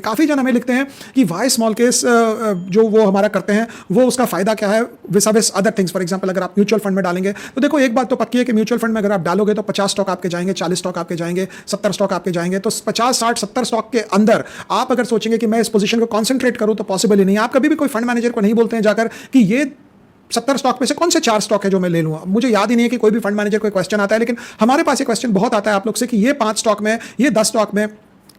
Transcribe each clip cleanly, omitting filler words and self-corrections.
काफ़ी जन हमें लिखते हैं कि वाई स्मॉल केस जो वो हमारा करते हैं वो उसका फायदा क्या है विस अदर थिंग्स। फॉर एग्जांपल अगर आप म्यूचुअल फंड में डालेंगे तो देखो एक बात तो पक्की है कि म्यूचुअल फंड में अगर आप डालोगे तो 50 स्टॉक आपके जाएंगे, 40 स्टॉक आपके जाएंगे, 70 स्टॉक आपके जाएंगे। तो 50, 60, 70 स्टॉक के अंदर आप अगर सोचेंगे कि मैं इस पोजीशन को कॉन्सेंट्रेट करूं तो पॉसिबल ही नहीं। आप कभी भी कोई फंड मैनेजर को नहीं बोलते हैं जाकर कि ये 70 स्टॉक में से कौन से 4 स्टॉक है जो मैं ले लूँ। मुझे याद ही नहीं है कि कोई भी फंड मैनेजर को क्वेश्चन आता है, लेकिन हमारे पास ये क्वेश्चन बहुत आता है आप लोग से कि ये 5 स्टॉक में, ये 10 स्टॉक में,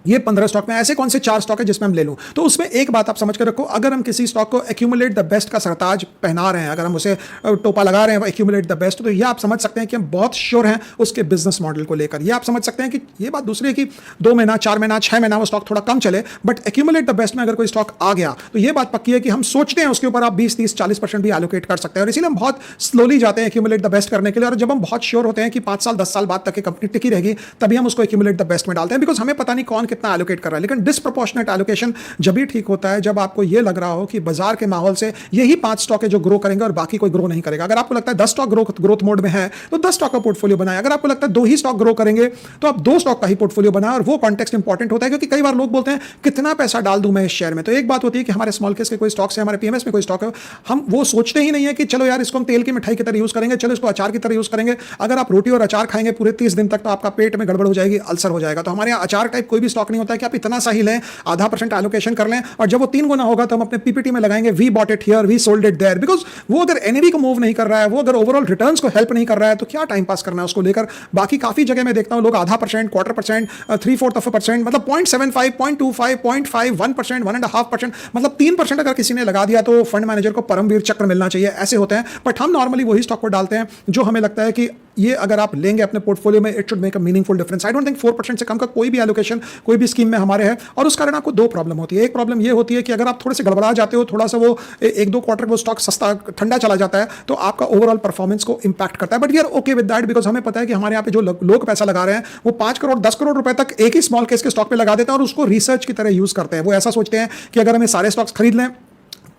ये 15 स्टॉक में, ऐसे कौन से 4 स्टॉक है जिसमें हम ले लूं। तो उसमें एक बात आप समझ कर रखो, अगर हम किसी स्टॉक को एक्यूमुलेट द बेस्ट का सरताज पहना रहे हैं, अगर हम उसे टोपा लगा रहे हैं एक्यूमुलेट द बेस्ट, तो ये आप समझ सकते हैं कि हम बहुत श्योर हैं उसके बिजनेस मॉडल को लेकर। ये आप समझ सकते हैं कि ये बात दूसरी है कि 2 महीना, 4 महीना, 6 महीना वो स्टॉक थोड़ा कम चले, बट एक्यूमुलेट द बेस्ट में अगर कोई स्टॉक आ गया तो ये बात पक्की है कि हम सोचते हैं उसके ऊपर आप 20, 30, 40% भी एलोकेट कर सकते हैं। और इसीलिए हम बहुत स्लोली जाते हैं एक्यूमुलेट द बेस्ट करने के लिए। और जब हम बहुत श्योर होते हैं कि 5 साल 10 साल बाद तक कंपनी टिकी रहेगी, तभी हम उसको एक्यूमुलेट द बेस्ट में डालते हैं, बिकॉज हमें पता नहीं कौन कितना एलोकेट कर रहा है। लेकिन डिस्प्रोपोर्शनेट एलोकेशन जब भी ठीक होता है जब आपको यह लग रहा हो कि बाजार के माहौल से यही 5 स्टॉक है जो ग्रो करेंगे और बाकी कोई ग्रो नहीं करेगा। अगर आपको लगता है 10 स्टॉक ग्रोथ मोड में है तो 10 स्टॉक का पोर्टफोलियो बनाएं। अगर आपको लगता है 2 ही स्टॉक ग्रो करेंगे तो आप 2 स्टॉक का ही पोर्टफोलियो बनाएं। और वो कॉन्टेक्स्ट इंपॉर्टेंट होता है, क्योंकि कई बार लोग बोलते हैं कितना पैसा डाल दूं मैं इस शेयर में। तो एक बात होती है कि हमारे स्मॉल केस के कोई स्टॉक्स है, हमारे पीएमएस में कोई स्टॉक है, हम वो सोचते ही नहीं है कि चलो यार इसको हम तेल की मिठाई की तरह यूज करेंगे, चलो इसको अचार की तरह यूज करेंगे। अगर आप रोटी और अचार खाएंगे पूरे 30 दिन तक तो आपका पेट में गड़बड़ हो जाएगी, अल्सर हो जाएगा। तो हमारे यहाँ अचार टाइप कोई भी स्टॉक नहीं होता है कि आप इतना सा ही लें, आधा % एलोकेशन कर लें, और जब वो 3 गुना होगा तो हम अपने पीपीटी में लगाएंगे we bought it here, we sold it there. Because वो अगर एनएवी को मूव नहीं कर रहा है, वो अगर ओवरऑल रिटर्न्स को हेल्प नहीं कर रहा है, तो क्या टाइम पास करना है उसको लेकर। बाकी काफी जगह मैं देखता हूं लोग आधा %, क्वार्टर %, 3/4%, मतलब 0.75, 0.25, 0.5, 1%, 1.5%, मतलब 3% अगर किसी ने लगा दिया तो फंड मैनेजर को परमवीर चक्र मिलना चाहिए। ऐसे होते हैं। बट हम नॉर्मली वही स्टॉक को डालते हैं जो हमें लगता है कि ये अगर आप लेंगे अपने पोर्टफोलियो में, it should make a meaningful difference. I don't think 4% से कम का कोई भी एलोकेशन कोई भी स्कीम में हमारे है। और उस कारण आपको 2 प्रॉब्लम होती है। एक प्रॉब्लम ये होती है कि अगर आप थोड़े से गड़बड़ा जाते हो, थोड़ा सा वो 1-2 क्वार्टर वो स्टॉक सस्ता ठंडा चला जाता है, तो आपका ओवरऑल परफॉर्मेंस को इंपैक्ट करता है। But we are okay with that, because हमें पता है कि हमारे यहाँ पे जो लोग पैसा लगा रहे हैं वो 5 करोड़ 10 करोड़ रुपए तक एक ही स्मॉल केस के स्टॉक पे लगा देते हैं और उसको रिसर्च की तरह यूज करते हैं। वो ऐसा सोचते हैं कि अगर हमें सारे स्टॉक्स खरीद लें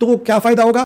तो क्या फायदा होगा।